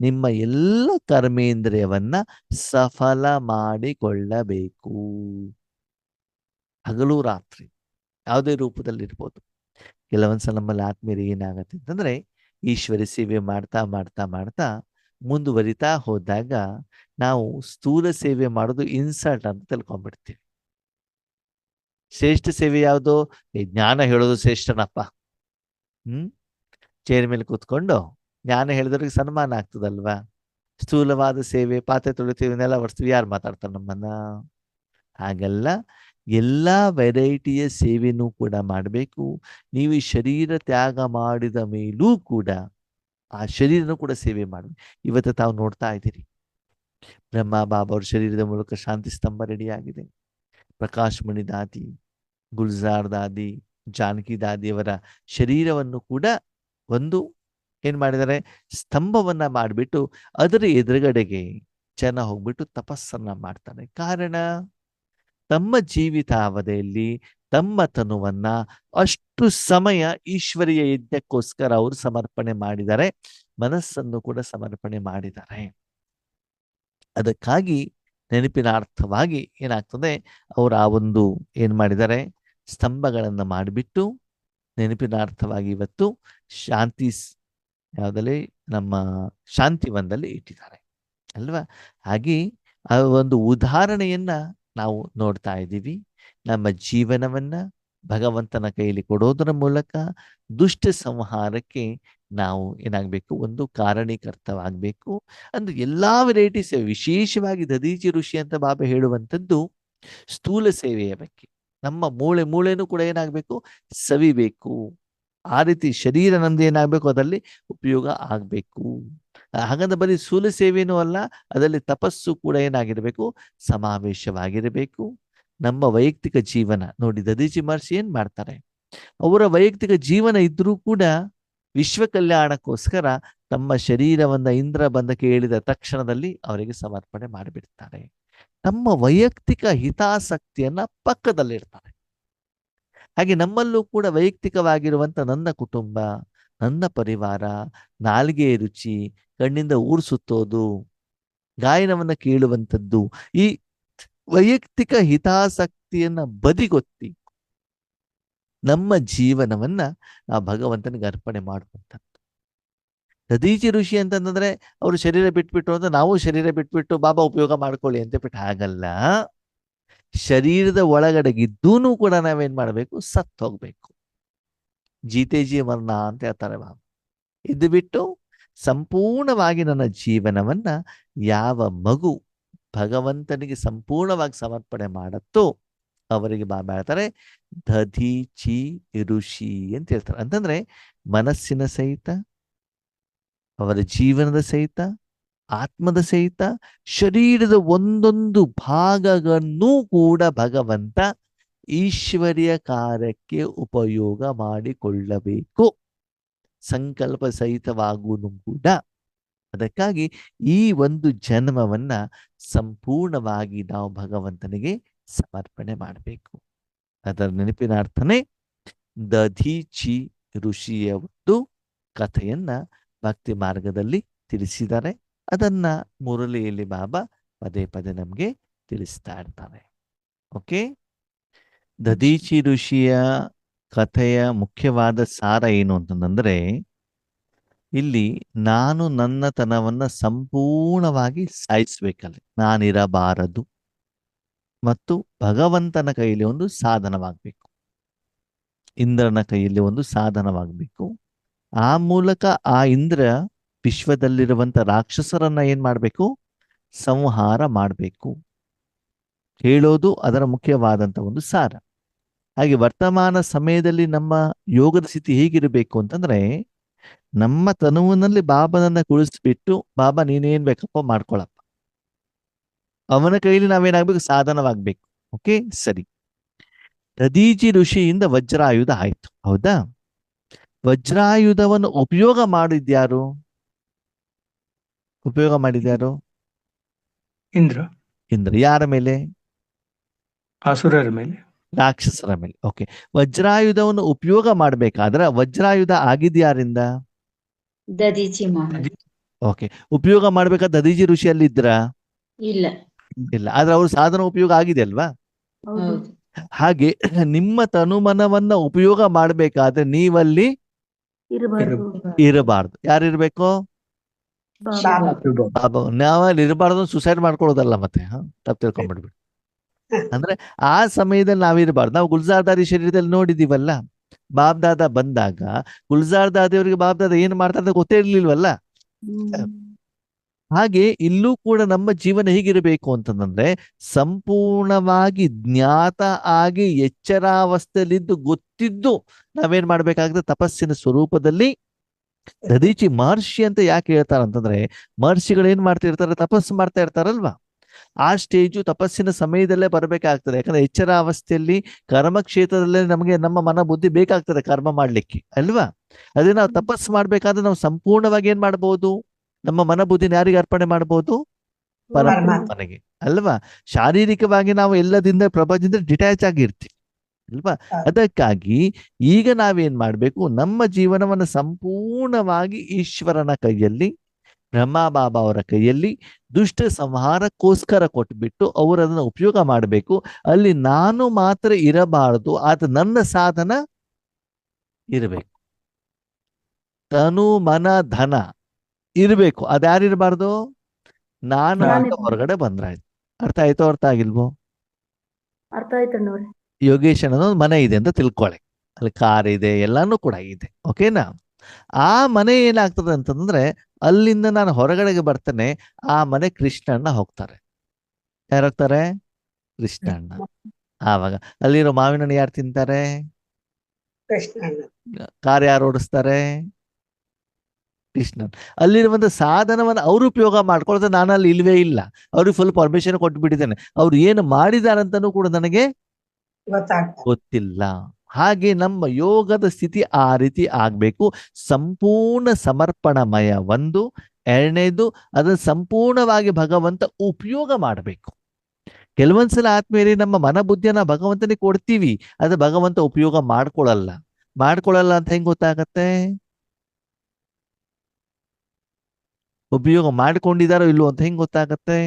ನಿಮ್ಮ ಎಲ್ಲ ಕರ್ಮೇಂದ್ರಿಯವನ್ನ ಸಫಲ ಮಾಡಿಕೊಳ್ಳಬೇಕು. ಹಗಲು ರಾತ್ರಿ ಯಾವುದೇ ರೂಪದಲ್ಲಿರ್ಬೋದು. ಕೆಲವೊಂದ್ಸಲ ನಮ್ಮಲ್ಲಿ ಆತ್ಮೀಯರು ಏನಾಗತ್ತೆ ಅಂತಂದ್ರೆ ಈಶ್ವರಿ ಸೇವೆ ಮಾಡ್ತಾ ಮಾಡ್ತಾ ಮಾಡ್ತಾ ಮುಂದುವರಿತಾ ಹೋದಾಗ ನಾವು ಸ್ಥೂಲ ಸೇವೆ ಮಾಡೋದು ಇನ್ಸಲ್ಟ್ ಅಂತ ತಿಳ್ಕೊಂಡ್ಬಿಡ್ತೀವಿ. ಶ್ರೇಷ್ಠ ಸೇವೆ ಯಾವುದು? ಜ್ಞಾನ ಹೇಳೋದು ಶ್ರೇಷ್ಠನಪ್ಪ. ಚೇರ್ ಮೇಲೆ ಕೂತ್ಕೊಂಡು ಜ್ಞಾನ ಹೇಳಿದವ್ರಿಗೆ ಸನ್ಮಾನ ಆಗ್ತದಲ್ವಾ. ಸ್ಥೂಲವಾದ ಸೇವೆ, ಪಾತ್ರೆ ತೊಳಿತೀವಿ, ನೆಲ ಒರೆಸ್ತೀವಿ, ಯಾರು ಮಾತಾಡ್ತಾರೆ ನಮ್ಮನ್ನ? ಹಾಗೆಲ್ಲ ಎಲ್ಲ ವೆರೈಟಿಯ ಸೇವೆನೂ ಕೂಡ ಮಾಡಬೇಕು. ನೀವು ಈ ಶರೀರ ತ್ಯಾಗ ಮಾಡಿದ ಮೇಲೂ ಕೂಡ ಆ ಶರೀರನೂ ಕೂಡ ಸೇವೆ ಮಾಡಬೇಕು. ಇವತ್ತು ತಾವು ನೋಡ್ತಾ ಇದ್ದೀರಿ, ಬ್ರಹ್ಮ ಬಾಬಾ ಅವ್ರ ಶರೀರದ ಮೂಲಕ ಶಾಂತಿ ಸ್ತಂಭ ರೆಡಿಯಾಗಿದೆ. ಪ್ರಕಾಶ್ ಮಣಿ ದಾದಿ, ಗುಲ್ಜಾರ್ ದಾದಿ, ಜಾನಕಿ ದಾದಿಯವರ ಶರೀರವನ್ನು ಕೂಡ ಒಂದು ಏನ್ ಮಾಡಿದ್ದಾರೆ, ಸ್ತಂಭವನ್ನ ಮಾಡಿಬಿಟ್ಟು ಅದರ ಎದುರುಗಡೆಗೆ ಜನ ಹೋಗ್ಬಿಟ್ಟು ತಪಸ್ಸನ್ನ ಮಾಡ್ತಾರೆ. ಕಾರಣ, ತಮ್ಮ ಜೀವಿತಾವಧಿಯಲ್ಲಿ ತಮ್ಮ ತನುವನ್ನ ಅಷ್ಟು ಸಮಯ ಈಶ್ವರೀಯ ಯಜ್ಞಕ್ಕೋಸ್ಕರ ಅವರು ಸಮರ್ಪಣೆ ಮಾಡಿದ್ದಾರೆ, ಮನಸ್ಸನ್ನು ಕೂಡ ಸಮರ್ಪಣೆ ಮಾಡಿದ್ದಾರೆ. ಅದಕ್ಕಾಗಿ ನೆನಪಿನ ಅರ್ಥವಾಗಿ ಏನಾಗ್ತದೆ, ಅವರು ಆ ಒಂದು ಏನ್ ಮಾಡಿದ್ದಾರೆ, ಸ್ತಂಭಗಳನ್ನು ಮಾಡಿಬಿಟ್ಟು ನೆನಪಿನ ಅರ್ಥವಾಗಿ ಇವತ್ತು ಶಾಂತಿ ಯಾವುದಲ್ಲಿ ನಮ್ಮ ಶಾಂತಿವನದಲ್ಲಿ ಇಟ್ಟಿದ್ದಾರೆ ಅಲ್ವಾ. ಹಾಗೆ ಆ ಒಂದು ಉದಾಹರಣೆಯನ್ನ ನಾವು ನೋಡ್ತಾ ಇದ್ದೀವಿ. ನಮ್ಮ ಜೀವನವನ್ನ ಭಗವಂತನ ಕೈಯಲ್ಲಿ ಕೊಡೋದರ ಮೂಲಕ ದುಷ್ಟ ಸಂಹಾರಕ್ಕೆ ನಾವು ಏನಾಗಬೇಕು, ಒಂದು ಕಾರಣೀಕರ್ತವಾಗಬೇಕು. ಅಂದ್ರೆ ಎಲ್ಲಾ ವೆರೈಟೀಸ್, ವಿಶೇಷವಾಗಿ ದದೀಚಿ ಋಷಿ ಅಂತ ಬಾಬಾ ಹೇಳುವಂಥದ್ದು ಸ್ಥೂಲ ಸೇವೆಯ ಬಗ್ಗೆ. ನಮ್ಮ ಮೂಳೆ ಮೂಳೆನೂ ಕೂಡ ಏನಾಗಬೇಕು, ಸವಿಬೇಕು. ಆ ರೀತಿ ಶರೀರ ನಮ್ದು ಏನಾಗಬೇಕು, ಅದರಲ್ಲಿ ಉಪಯೋಗ ಆಗಬೇಕು. ಹಾಗಂದ್ರೆ ಬರೀ ಸ್ಥೂಲ ಸೇವೆನೂ ಅಲ್ಲ, ಅದರಲ್ಲಿ ತಪಸ್ಸು ಕೂಡ ಏನಾಗಿರಬೇಕು, ಸಮಾವೇಶವಾಗಿರಬೇಕು. ನಮ್ಮ ವೈಯಕ್ತಿಕ ಜೀವನ ನೋಡಿ, ದದೀಚಿ ಮಹರ್ಷಿ ಏನ್ ಮಾಡ್ತಾರೆ, ಅವರ ವೈಯಕ್ತಿಕ ಜೀವನ ಇದ್ರೂ ಕೂಡ ವಿಶ್ವ ಕಲ್ಯಾಣಕ್ಕೋಸ್ಕರ ತಮ್ಮ ಶರೀರವನ್ನ ಇಂದ್ರ ಬಂದ ಕೇಳಿದ ತಕ್ಷಣದಲ್ಲಿ ಅವರಿಗೆ ಸಮರ್ಪಣೆ ಮಾಡಿಬಿಡ್ತಾರೆ. ತಮ್ಮ ವೈಯಕ್ತಿಕ ಹಿತಾಸಕ್ತಿಯನ್ನ ಪಕ್ಕದಲ್ಲಿಡ್ತಾರೆ. ಹಾಗೆ ನಮ್ಮಲ್ಲೂ ಕೂಡ ವೈಯಕ್ತಿಕವಾಗಿರುವಂತ ನನ್ನ ಕುಟುಂಬ, ನನ್ನ ಪರಿವಾರ, ನಾಲಿಗೆ ರುಚಿ, ಕಣ್ಣಿಂದ ಊರು ಸುತ್ತೋದು, ಗಾಯನವನ್ನ ಕೇಳುವಂಥದ್ದು, ಈ ವೈಯಕ್ತಿಕ ಹಿತಾಸಕ್ತಿಯನ್ನ ಬದಿಗೊತ್ತಿ ನಮ್ಮ ಜೀವನವನ್ನ ಆ ಭಗವಂತನಿಗೆ ಅರ್ಪಣೆ ಮಾಡುವಂಥದ್ದು. ದದೀಚಿ ಋಷಿ ಅಂತಂದ್ರೆ ಅವರು ಶರೀರ ಬಿಟ್ಬಿಟ್ಟು ಅಂತ ನಾವು ಶರೀರ ಬಿಟ್ಬಿಟ್ಟು ಬಾಬಾ ಉಪಯೋಗ ಮಾಡ್ಕೊಳ್ಳಿ ಅಂತ ಬಿಟ್ಟು ಹಾಗಲ್ಲ. ಶರೀರದ ಒಳಗಡೆಗಿದ್ದೂನು ಕೂಡ ನಾವೇನ್ ಮಾಡಬೇಕು, ಸತ್ತು ಹೋಗ್ಬೇಕು. ಜೀತೇಜಿ ಮರಣ ಅಂತ ಹೇಳ್ತಾರೆ ಬಾಬಾ. ಇದು ಬಿಟ್ಟು ಸಂಪೂರ್ಣವಾಗಿ ನನ್ನ ಜೀವನವನ್ನ ಯಾವ ಮಗು ಭಗವಂತನಿಗೆ ಸಂಪೂರ್ಣವಾಗಿ ಸಮರ್ಪಣೆ ಮಾಡತ್ತೋ ಅವರಿಗೆ ಬಾಬಾ ಹೇಳ್ತಾರೆ ದಧೀಚಿ ಋಷಿ ಅಂತ ಹೇಳ್ತಾರೆ. ಅಂತಂದ್ರೆ ಮನಸ್ಸಿನ ಸಹಿತ, ಅವರ ಜೀವನದ ಸಹಿತ, ಆತ್ಮದ ಸಹಿತ, ಶರೀರದ ಒಂದೊಂದು ಭಾಗಗಳನ್ನು ಕೂಡ ಭಗವಂತ ಈಶ್ವರ್ಯ ಕಾರ್ಯಕ್ಕೆ ಉಪಯೋಗ ಮಾಡಿಕೊಳ್ಳಬೇಕು, ಸಂಕಲ್ಪ ಸಹಿತವಾಗುವುದು ಕೂಡ. ಅದಕ್ಕಾಗಿ ಈ ಒಂದು ಜನ್ಮವನ್ನ ಸಂಪೂರ್ಣವಾಗಿ ನಾವು ಭಗವಂತನಿಗೆ ಸಮರ್ಪಣೆ ಮಾಡಬೇಕು. ಅದರ ನೆನಪಿನ ಅರ್ಥನೇ ದಧೀಚಿ ಋಷಿಯ ಒಂದು ಕಥೆಯನ್ನ ಭಕ್ತಿ ಮಾರ್ಗದಲ್ಲಿ ತಿಳಿಸಿದ್ದಾರೆ. ಅದನ್ನ ಮುರಳಿಯಲ್ಲಿ ಬಾಬಾ ಪದೇ ಪದೇ ನಮ್ಗೆ ತಿಳಿಸ್ತಾ ಇರ್ತಾರೆ. ಓಕೆ, ದಧೀಚಿ ಋಷಿಯ ಕಥೆಯ ಮುಖ್ಯವಾದ ಸಾರ ಏನು ಅಂತಂದ್ರೆ, ಇಲ್ಲಿ ನಾನು ನನ್ನತನವನ್ನ ಸಂಪೂರ್ಣವಾಗಿ ಸಾಯಿಸ್ಬೇಕಲ್ಲ, ನಾನಿರಬಾರದು ಮತ್ತು ಭಗವಂತನ ಕೈಯಲ್ಲಿ ಒಂದು ಸಾಧನವಾಗಬೇಕು, ಇಂದ್ರನ ಕೈಯಲ್ಲಿ ಒಂದು ಸಾಧನವಾಗಬೇಕು. ಆ ಮೂಲಕ ಆ ಇಂದ್ರ ವಿಶ್ವದಲ್ಲಿರುವಂತ ರಾಕ್ಷಸರನ್ನ ಏನ್ ಮಾಡಬೇಕು, ಸಂಹಾರ ಮಾಡಬೇಕು, ಹೇಳೋದು ಅದರ ಮುಖ್ಯವಾದಂತ ಒಂದು ಸಾರ. ಹಾಗೆ ವರ್ತಮಾನ ಸಮಯದಲ್ಲಿ ನಮ್ಮ ಯೋಗದ ಸ್ಥಿತಿ ಹೇಗಿರಬೇಕು ಅಂತಂದ್ರೆ, ನಮ್ಮ ತನುವಿನಲ್ಲಿ ಬಾಬನನ್ನ ಕುಳಿಸ್ಬಿಟ್ಟು ಬಾಬಾ ನೀನೇನ್ ಬೇಕಪ್ಪ ಮಾಡ್ಕೊಳಪ್ಪ, ಅವನ ಕೈಲಿ ನಾವೇನಾಗ್ಬೇಕು, ಸಾಧನವಾಗ್ಬೇಕು. ಓಕೆ, ಸರಿ. ದಧೀಚಿ ಋಷಿಯಿಂದ ವಜ್ರಾಯುಧ ಆಯ್ತು, ಹೌದಾ? ವಜ್ರಾಯುಧವನ್ನು ಉಪಯೋಗ ಮಾಡಿದ್ಯಾರು? ಉಪಯೋಗ ಮಾಡಿದ್ಯಾರು? ಇಂದ್ರ. ಇಂದ್ರ. ಯಾರ ಮೇಲೆ? ಅಸುರರ ಮೇಲೆ, ರಾಕ್ಷಸರ ಮೇಲೆ. ಓಕೆ, ವಜ್ರಾಯುಧವನ್ನು ಉಪಯೋಗ ಮಾಡ್ಬೇಕಾದ್ರೆ ವಜ್ರಾಯುಧ ಆಗಿದ್ಯಾರಿಂದ? ದದೀಚಿ ಮಹಾರಾಜ್. ಓಕೆ, ಉಪಯೋಗ ಮಾಡ್ಬೇಕಾದ್ರೆ ದಧೀಚಿ ಋಷಿ ಅಲ್ಲಿ ಇದ್ರ? ಇಲ್ಲ. ಇಲ್ಲ, ಆದ್ರೆ ಅವ್ರ ಸಾಧನ ಉಪಯೋಗ ಆಗಿದೆ ಅಲ್ವಾ? ಹೌದು. ಹಾಗೆ ನಿಮ್ಮ ತನುಮನವನ್ನ ಉಪಯೋಗ ಮಾಡ್ಬೇಕಾದ್ರೆ ನೀವಲ್ಲಿ ಇರಬಾರ್ದು. ಯಾರಿರ್ಬೇಕು? ಬಾಬಾ. ನಾವಲ್ಲಿ ಇರಬಾರ್ದು, ಸುಸೈಡ್ ಮಾಡ್ಕೊಳ್ಳೋದಲ್ಲ ಮತ್ತೆ. ತಪ್ಪು ತಿಳ್ಕೊಂಡ್ಬಿಡ್ಬಿಟ್ಟು. ಅಂದ್ರೆ ಆ ಸಮಯದಲ್ಲಿ ನಾವಿರಬಾರ್ದು. ನಾವು ಗುಲ್ಜಾರ್ದಾರಿ ಶರೀರದಲ್ಲಿ ನೋಡಿದೀವಲ್ಲ, ಬಾಬ್ದಾದ ಬಂದಾಗ ಗುಲ್ಜಾರ್ದಾದಿಯವರಿಗೆ ಬಾಬ್ದಾದ ಏನ್ ಮಾಡ್ತಾರೆ ಗೊತ್ತೇ ಇರ್ಲಿಲ್ವಲ್ಲ. ಹಾಗೆ ಇಲ್ಲೂ ಕೂಡ ನಮ್ಮ ಜೀವನ ಹೇಗಿರಬೇಕು ಅಂತಂದ್ರೆ, ಸಂಪೂರ್ಣವಾಗಿ ಜ್ಞಾತ ಆಗಿ ಎಚ್ಚರಾವಸ್ಥೆಯಲ್ಲಿದ್ದು ಗೊತ್ತಿದ್ದು ನಾವೇನ್ ಮಾಡ್ಬೇಕಾಗುತ್ತೆ, ತಪಸ್ಸಿನ ಸ್ವರೂಪದಲ್ಲಿ. ದಧೀಚಿ ಮಹರ್ಷಿ ಅಂತ ಯಾಕೆ ಹೇಳ್ತಾರ ಅಂತಂದ್ರೆ, ಮಹರ್ಷಿಗಳು ಏನ್ ಮಾಡ್ತಿರ್ತಾರೆ, ತಪಸ್ಸು ಮಾಡ್ತಾ ಇರ್ತಾರಲ್ವಾ, ಆ ಸ್ಟೇಜು ತಪಸ್ಸಿನ ಸಮಯದಲ್ಲೇ ಬರಬೇಕಾಗ್ತದೆ. ಯಾಕಂದ್ರೆ ಎಚ್ಚರ ಅವಸ್ಥೆಯಲ್ಲಿ ಕರ್ಮ ಕ್ಷೇತ್ರದಲ್ಲೇ ನಮಗೆ ನಮ್ಮ ಮನ ಬುದ್ಧಿ ಬೇಕಾಗ್ತದೆ ಕರ್ಮ ಮಾಡ್ಲಿಕ್ಕೆ ಅಲ್ವಾ. ಅದೇ ನಾವು ತಪಸ್ಸು ಮಾಡ್ಬೇಕಾದ್ರೆ ನಾವು ಸಂಪೂರ್ಣವಾಗಿ ಏನ್ ಮಾಡ್ಬೋದು, ನಮ್ಮ ಮನ ಬುದ್ಧಿನ ಯಾರಿಗೆ ಅರ್ಪಣೆ ಮಾಡ್ಬೋದು? ಪರಮಾತ್ಮನಿಗೆ ಅಲ್ವಾ. ಶಾರೀರಿಕವಾಗಿ ನಾವು ಎಲ್ಲದಿಂದ ಪ್ರಪಂಚದಿಂದ ಡಿಟ್ಯಾಚ್ ಆಗಿರ್ತೀವಿ ಅಲ್ವಾ. ಅದಕ್ಕಾಗಿ ಈಗ ನಾವೇನ್ ಮಾಡ್ಬೇಕು, ನಮ್ಮ ಜೀವನವನ್ನು ಸಂಪೂರ್ಣವಾಗಿ ಈಶ್ವರನ ಕೈಯಲ್ಲಿ, ಬ್ರಹ್ಮ ಬಾಬಾ ಅವರ ಕೈಯಲ್ಲಿ ದುಷ್ಟ ಸಂಹಾರಕ್ಕೋಸ್ಕರ ಕೊಟ್ಬಿಟ್ಟು ಅವರದನ್ನ ಉಪಯೋಗ ಮಾಡಬೇಕು. ಅಲ್ಲಿ ನಾನು ಮಾತ್ರ ಇರಬಾರದು, ಆತ ನನ್ನ ಸಾಧನ ಇರಬೇಕು. ತನು ಮನ ಧನ ಇರಬೇಕು. ಅದ್ಯಾರಿರಬಾರ್ದು? ನಾನು ಅಂತ ಹೊರಗಡೆ ಬಂದ್ರಾಯ್ತು. ಅರ್ಥ ಆಯ್ತೋ ಅರ್ಥ ಆಗಿಲ್ವೋ? ಅರ್ಥ ಆಯ್ತಣ್ಣವ್ರೆ. ಯೋಗೇಶ್ ಅನ್ನೋ ಒಂದು ಮನೆ ಇದೆ ಅಂತ ತಿಳ್ಕೊಳ್ಳಿ. ಅಲ್ಲಿ ಕಾರ್ ಇದೆ, ಎಲ್ಲಾನು ಕೂಡ ಇದೆ. ಓಕೆನಾ? ಆ ಮನೆ ಏನಾಗ್ತದೆ ಅಂತಂದ್ರೆ, ಅಲ್ಲಿಂದ ನಾನು ಹೊರಗಡೆಗೆ ಬರ್ತೇನೆ, ಆ ಮನೆ ಕೃಷ್ಣಣ್ಣ ಹೋಗ್ತಾರೆ. ಯಾರು ಹೋಗ್ತಾರೆ? ಕೃಷ್ಣಣ್ಣ. ಆವಾಗ ಅಲ್ಲಿರೋ ಮಾವಿನ ಹಣ್ಣು ಯಾರು ತಿಂತಾರೆ? ಕಾರ್ ಯಾರು ಓಡಿಸ್ತಾರೆ? ಕೃಷ್ಣನ್. ಅಲ್ಲಿರುವಂತ ಸಾಧನವನ್ನು ಅವರು ಉಪಯೋಗ ಮಾಡ್ಕೊಳ್ತಾರೆ. ನಾನು ಅಲ್ಲಿ ಇಲ್ವೇ ಇಲ್ಲ, ಅವ್ರಿಗೆ ಫುಲ್ ಪರ್ಮಿಷನ್ ಕೊಟ್ಟು ಬಿಟ್ಟಿದ್ದೇನೆ. ಅವ್ರು ಏನು ಮಾಡಿದಾರಂತನೂ ಕೂಡ ನನಗೆ ಗೊತ್ತಿಲ್ಲ. ಹಾಗೆ ನಮ್ಮ ಯೋಗದ ಸ್ಥಿತಿ ಆ ರೀತಿ ಆಗ್ಬೇಕು. ಸಂಪೂರ್ಣ ಸಮರ್ಪಣಮಯ ಒಂದು. ಎರಡನೇದು, ಅದನ್ನು ಸಂಪೂರ್ಣವಾಗಿ ಭಗವಂತ ಉಪಯೋಗ ಮಾಡಬೇಕು. ಕೆಲವೊಂದ್ಸಲ ಆತ್ಮೀಯರೇ, ನಮ್ಮ ಮನಬುದ್ಧಿಯನ್ನ ಭಗವಂತನಿಗೆ ಕೊಡ್ತೀವಿ, ಅದು ಭಗವಂತ ಉಪಯೋಗ ಮಾಡ್ಕೊಳ್ಳಲ್ಲ ಅಂತ ಹೆಂಗ್ ಗೊತ್ತಾಗತ್ತೆ? ಉಪಯೋಗ ಮಾಡ್ಕೊಂಡಿದಾರೋ ಇಲ್ಲೋ ಅಂತ ಹೆಂಗ್ ಗೊತ್ತಾಗತ್ತೆ?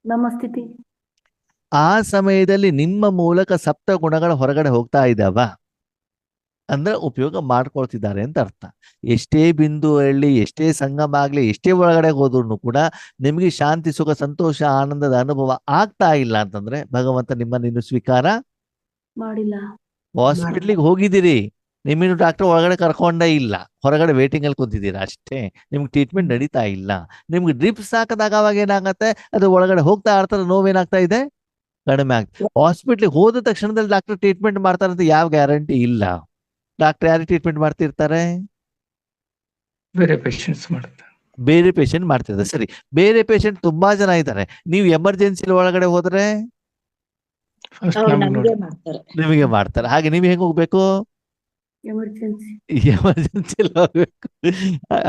ನಮ್ಮ ಸ್ಥಿತಿ ಆ ಸಮಯದಲ್ಲಿ ನಿಮ್ಮ ಮೂಲಕ ಸಪ್ತ ಗುಣಗಳ ಹೊರಗಡೆ ಹೋಗ್ತಾ ಇದ್ದಾವ ಅಂದ್ರೆ ಉಪಯೋಗ ಮಾಡ್ಕೊಳ್ತಿದ್ದಾರೆ ಅಂತ ಅರ್ಥ. ಎಷ್ಟೇ ಬಿಂದು ಹೇಳಿ, ಎಷ್ಟೇ ಸಂಗಮ ಆಗ್ಲಿ, ಎಷ್ಟೇ ಒಳಗಡೆ ಹೋದ್ರು ಕೂಡ ನಿಮಗೆ ಶಾಂತಿ, ಸುಖ, ಸಂತೋಷ, ಆನಂದದ ಅನುಭವ ಆಗ್ತಾ ಇಲ್ಲ ಅಂತಂದ್ರೆ ಭಗವಂತ ನಿಮ್ಮನ್ನು ಇನ್ನು ಸ್ವೀಕಾರ ಮಾಡಿಲ್ಲ. ಹಾಸ್ಪಿಟ್ಲಿಗೆ ಹೋಗಿದ್ದೀರಿ, ನಿಮ್ಮಿನ್ನು ಡಾಕ್ಟರ್ ಒಳಗಡೆ ಕರ್ಕೊಂಡೇ ಇಲ್ಲ, ಹೊರಗಡೆ ವೇಟಿಂಗ್ ಅಲ್ಲಿ ಕೂತಿದ್ದೀರಾ ಅಷ್ಟೇ, ನಿಮ್ಗೆ ಟ್ರೀಟ್ಮೆಂಟ್ ನಡೀತಾ ಇಲ್ಲ. ನಿಮ್ಗೆ ಡ್ರಿಪ್ಸ್ ಹಾಕಿದಾಗ ಅವಾಗ ಏನಾಗತ್ತೆ, ಅದು ಒಳಗಡೆ ಹೋಗ್ತಾ ಇರ್ತಾರೆ, ನೋವೇನಾಗ್ತಾ ಇದೆ, ಕಡಿಮೆ ಆಗ್ತದೆ. ಹಾಸ್ಪಿಟ್ಲಿಗೆ ಹೋದ ತಕ್ಷಣದಲ್ಲಿ ಡಾಕ್ಟರ್ ಟ್ರೀಟ್ಮೆಂಟ್ ಮಾಡ್ತಾರೆ ಅಂತ ಯಾವ ಗ್ಯಾರಂಟಿ ಇಲ್ಲ. ಡಾಕ್ಟರ್ ಯಾರಿಗೆ ಟ್ರೀಟ್ಮೆಂಟ್ ಮಾಡ್ತಿರ್ತಾರೆ? ಬೇರೆ ಪೇಷಂಟ್ಸ್ ಮಾಡ್ತಾರೆ. ಬೇರೆ ಪೇಷಂಟ್ ಮಾಡ್ತಿರ್ತಾರೆ. ಸರಿ, ಬೇರೆ ಪೇಷಂಟ್ ತುಂಬಾ ಜನ ಇದ್ದಾರೆ, ನೀವು ಎಮರ್ಜೆನ್ಸಿ ಒಳಗಡೆ ಹೋದ್ರೆ ಫಸ್ಟ್ ಅವ್ರು ನಮ್ಗೆ ನಮ್ಗೆ ನೋಡಿ ಮಾಡ್ತಾರೆ. ನಿಮಗೆ ಮಾಡ್ತಾರೆ. ಹಾಗೆ ನೀವು ಹೆಂಗ್ ಹೋಗ್ಬೇಕು? ಎಮರ್ಜೆನ್ಸಿ ಎಮರ್ಜೆನ್ಸಿ ಹೋಗ್ಬೇಕು.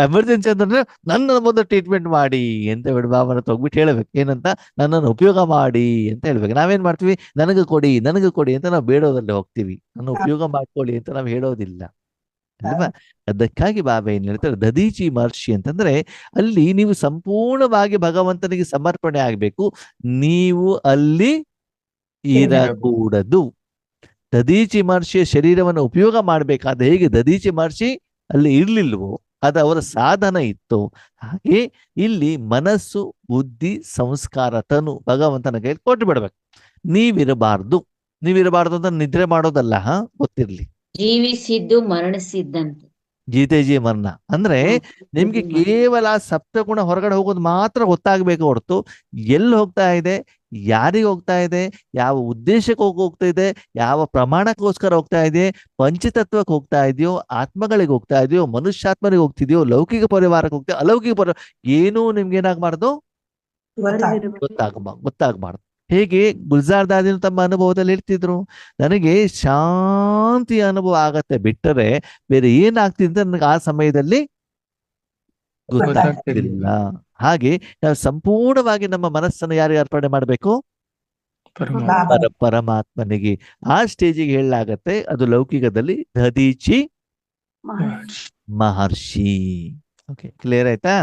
ಎಮರ್ಜೆನ್ಸಿ ಅಂತಂದ್ರೆ ನನ್ನನ್ನು ಮೊದಲು ಟ್ರೀಟ್ಮೆಂಟ್ ಮಾಡಿ ಅಂತ ಹೇಳಿ ಬಾಬನ ಹೋಗ್ಬಿಟ್ಟು ಹೇಳ್ಬೇಕು. ಏನಂತ? ನನ್ನನ್ನು ಉಪಯೋಗ ಮಾಡಿ ಅಂತ ಹೇಳ್ಬೇಕು. ನಾವೇನ್ ಮಾಡ್ತೀವಿ? ನನಗೆ ಕೊಡಿ ಅಂತ ನಾವು ಬೇಡೋದಲ್ಲಿ ಹೋಗ್ತೀವಿ, ನನ್ನ ಉಪಯೋಗ ಮಾಡ್ಕೊಳ್ಳಿ ಅಂತ ನಾವು ಹೇಳೋದಿಲ್ಲ ಅಲ್ವಾ? ಅದಕ್ಕಾಗಿ ಬಾಬಾ ಏನ್ ಹೇಳ್ತಾರೆ, ದದೀಚಿ ಮಹರ್ಷಿ ಅಂತಂದ್ರೆ ಅಲ್ಲಿ ನೀವು ಸಂಪೂರ್ಣವಾಗಿ ಭಗವಂತನಿಗೆ ಸಮರ್ಪಣೆ ಆಗ್ಬೇಕು. ನೀವು ಅಲ್ಲಿ ಇರಕೂಡದು. ದದೀಚಿ ಮಹರ್ಷಿಯ ಶರೀರವನ್ನು ಉಪಯೋಗ ಮಾಡ್ಬೇಕಾದ್ರೆ ಹೇಗೆ ದದೀಚಿ ಮಹರ್ಷಿ ಅಲ್ಲಿ ಇರ್ಲಿಲ್ವೋ, ಅದು ಅವರ ಸಾಧನ ಇತ್ತು, ಹಾಗೆ ಇಲ್ಲಿ ಮನಸ್ಸು, ಬುದ್ಧಿ, ಸಂಸ್ಕಾರ, ತನು ಭಗವಂತನ ಕೈಯಲ್ಲಿ ಕೊಟ್ಟು ಬಿಡ್ಬೇಕು. ನೀವಿರಬಾರ್ದು ಅಂತ ನಿದ್ರೆ ಮಾಡೋದಲ್ಲ, ಗೊತ್ತಿರ್ಲಿ. ಜೀವಿಸಿದ್ದು ಮರಣಿಸಿದ್ದಂತೆ. ಜೀತೇಜಿ ಮರಣ ಅಂದ್ರೆ ನಿಮ್ಗೆ ಕೇವಲ ಸಪ್ತಗುಣ ಹೊರಗಡೆ ಹೋಗೋದು ಮಾತ್ರ ಗೊತ್ತಾಗ್ಬೇಕು ಹೊರತು ಎಲ್ಲಿ ಹೋಗ್ತಾ ಇದೆ, ಯಾರಿಗೆ ಹೋಗ್ತಾ ಇದೆ, ಯಾವ ಉದ್ದೇಶಕ್ಕೆ ಹೋಗ್ತಾ ಇದೆ, ಯಾವ ಪ್ರಮಾಣಕ್ಕೋಸ್ಕರ ಹೋಗ್ತಾ ಇದೆ, ಪಂಚತತ್ವಕ್ಕೆ ಹೋಗ್ತಾ ಇದೆಯೋ, ಆತ್ಮಗಳಿಗೆ ಹೋಗ್ತಾ ಇದೆಯೋ, ಮನುಷ್ಯಾತ್ಮರಿಗೆ ಹೋಗ್ತಿದೆಯೋ, ಲೌಕಿಕ ಪರಿವಾರಕ್ಕೆ ಹೋಗ್ತಾ, ಅಲೌಕಿಕ ಪರಿವಾರ, ಏನೂ ನಿಮ್ಗೆ ಏನಾಗಬಾರ್ದು, ಗೊತ್ತಾಗಬಾರ್ದು. ಹೇಗೆ ಗುಲ್ಜಾರ್ ದಾದಿನ ತಮ್ಮ ಅನುಭವದಲ್ಲಿ ಹೇಳ್ತಿದ್ರು, ನನಗೆ ಶಾಂತಿಯ ಅನುಭವ ಆಗತ್ತೆ ಬಿಟ್ಟರೆ ಬೇರೆ ಏನಾಗ್ತಿದೆ ಅಂತ ನನಗೆ ಆ ಸಮಯದಲ್ಲಿ ಗೊತ್ತಾಗ್ತಿಲ್ಲ. ಹಾಗೆ ನಾವು ಸಂಪೂರ್ಣವಾಗಿ ನಮ್ಮ ಮನಸ್ಸನ್ನು ಯಾರಿಗೆ ಅರ್ಪಣೆ ಮಾಡಬೇಕು? ಪರಮಾತ್ಮನಿಗೆ. ಆ ಸ್ಟೇಜಿಗೆ ಹೇಳಲಾಗತ್ತೆ, ಅದು ಲೌಕಿಕದಲ್ಲಿ ದದೀಚಿ ಮಹರ್ಷಿ. ಓಕೆ, ಕ್ಲಿಯರ್ ಆಯ್ತಾ?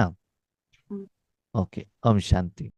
ಓಕೆ, ಓಂ ಶಾಂತಿ.